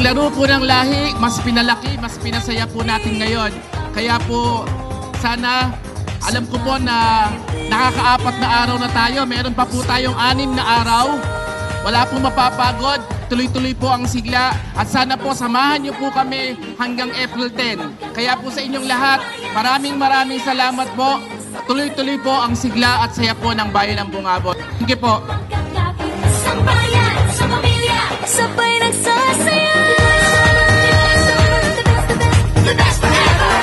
laro po ng lahi, mas pinalaki, mas pinasaya po natin ngayon. Kaya po, sana, alam ko po na nakakaapat na araw na tayo. Meron pa po tayong 6 na araw. Wala po mapapagod. Tuloy-tuloy po ang sigla. At sana po, samahan niyo po kami hanggang April 10. Kaya po sa inyong lahat, maraming salamat po. Tuloy-tuloy po ang sigla at saya po ng bayan ng Bungabon. Thank you po. Sa bayan, sa pamilya, sabay nagsasaya. The best forever.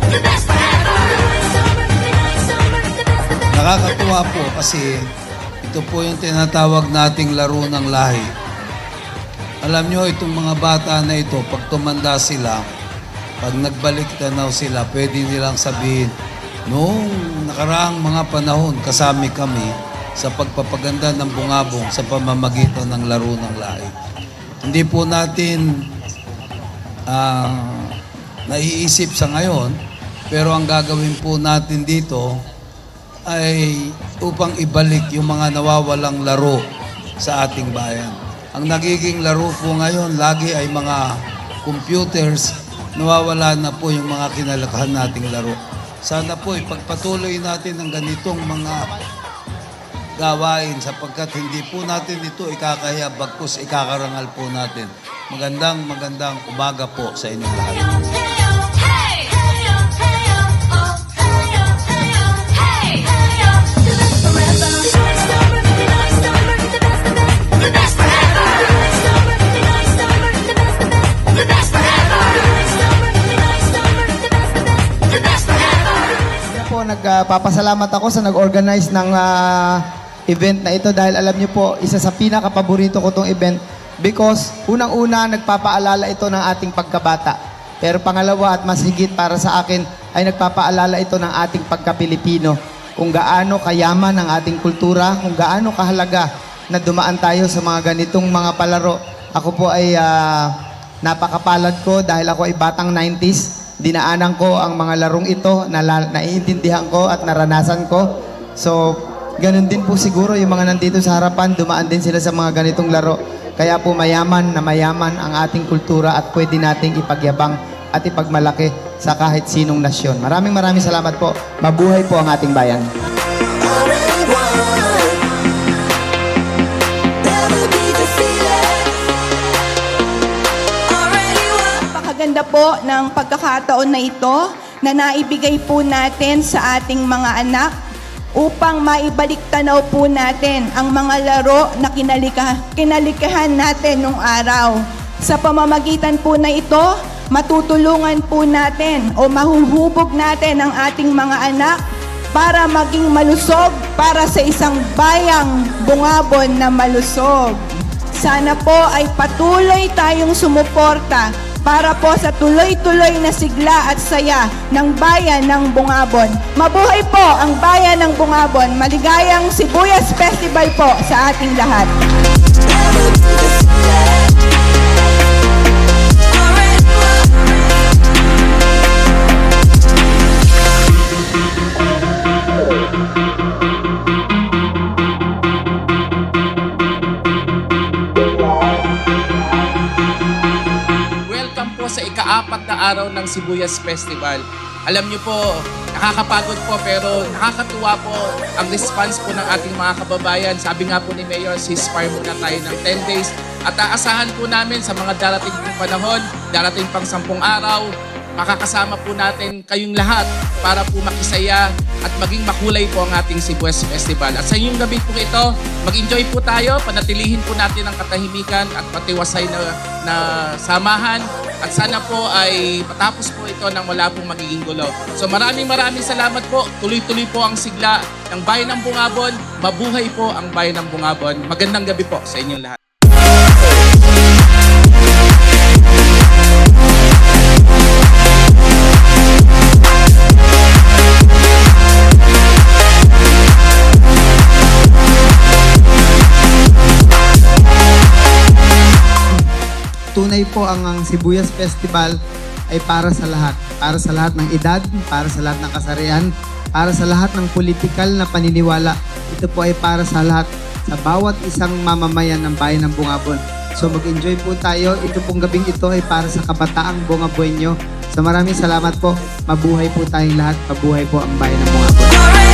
The best forever. Nakakatuwa po kasi ito po yung tinatawag nating laro ng lahi. Alam nyo, itong mga bata na ito, pag tumanda sila, pag nagbalik tanaw sila, pwede nilang sabihin, noong nakaraang mga panahon, kasami kami sa pagpapaganda ng Bungabong sa pamamagitan ng laro ng lahi. Hindi po natin naiisip sa ngayon, pero ang gagawin po natin dito ay upang ibalik yung mga nawawalang laro sa ating bayan. Ang nagiging laro po ngayon, lagi ay mga computers, nawawala na po yung mga kinalakahan nating laro. Sana po ipagpatuloy natin ang ganitong mga gawain sapagkat hindi po natin ito ikakahiya, bagkus ikakarangal po natin. Magandang umaga po sa inyong lahat. Nagpapasalamat ako sa nag-organize ng event na ito dahil alam niyo po, isa sa pinaka-paborito ko itong event because unang-una nagpapaalala ito ng ating pagkabata. Pero pangalawa at mas higit para sa akin ay nagpapaalala ito ng ating pagka-Pilipino. Kung gaano kayaman ang ating kultura, kung gaano kahalaga na dumaan tayo sa mga ganitong mga palaro. Ako po ay napakapalad ko dahil ako ay batang 90s. Dinaanan ko ang mga larong ito, naiintindihan ko at naranasan ko. So, ganun din po siguro yung mga nandito sa harapan, dumaan din sila sa mga ganitong laro. Kaya po mayaman ang ating kultura at pwede nating ipagyabang at ipagmalaki sa kahit sinong nasyon. Maraming salamat po. Mabuhay po ang ating bayan. Ganda po ng pagkakataon na ito na naibigay po natin sa ating mga anak upang maibalik tanaw po natin ang mga laro na kinalikahan natin nung araw. Sa pamamagitan po na ito, matutulungan po natin o mahuhubog natin ang ating mga anak para maging malusog para sa isang bayang Bungabon na malusog. Sana po ay patuloy tayong sumuporta para po sa tuloy-tuloy na sigla at saya ng bayan ng Bungabon. Mabuhay po ang bayan ng Bungabon. Maligayang Sibuyas Festival po sa ating lahat. Sa ika-4 na araw ng Sibuyas Festival. Alam niyo po, nakakapagod po pero nakakatuwa po ang response po ng ating mga kababayan. Sabi nga po ni Mayor, ceasefire muna tayo ng 10 days at aasahan po namin sa mga darating pong panahon, darating pang 10 araw, makakasama po natin kayong lahat para po makisaya at maging makulay po ang ating Sibuyas Festival. At sa inyong gabi po ito, mag-enjoy po tayo, panatilihin po natin ang katahimikan at patiwasay na samahan. At sana po ay matapos po ito nang wala pong magiging gulo. So maraming salamat po. Tuloy-tuloy po ang sigla ng bayan ng Bungabon. Mabuhay po ang bayan ng Bungabon. Magandang gabi po sa inyong lahat. Tunay po ang Sibuyas Festival ay para sa lahat. Para sa lahat ng edad, para sa lahat ng kasarian, para sa lahat ng politikal na paniniwala. Ito po ay para sa lahat, sa bawat isang mamamayan ng bayan ng Bungabon. So mag-enjoy po tayo. Ito pong gabing ito ay para sa kabataang Bunga Buenyo. So maraming salamat po. Mabuhay po tayong lahat. Mabuhay po ang bayan ng Bunga Buenyo.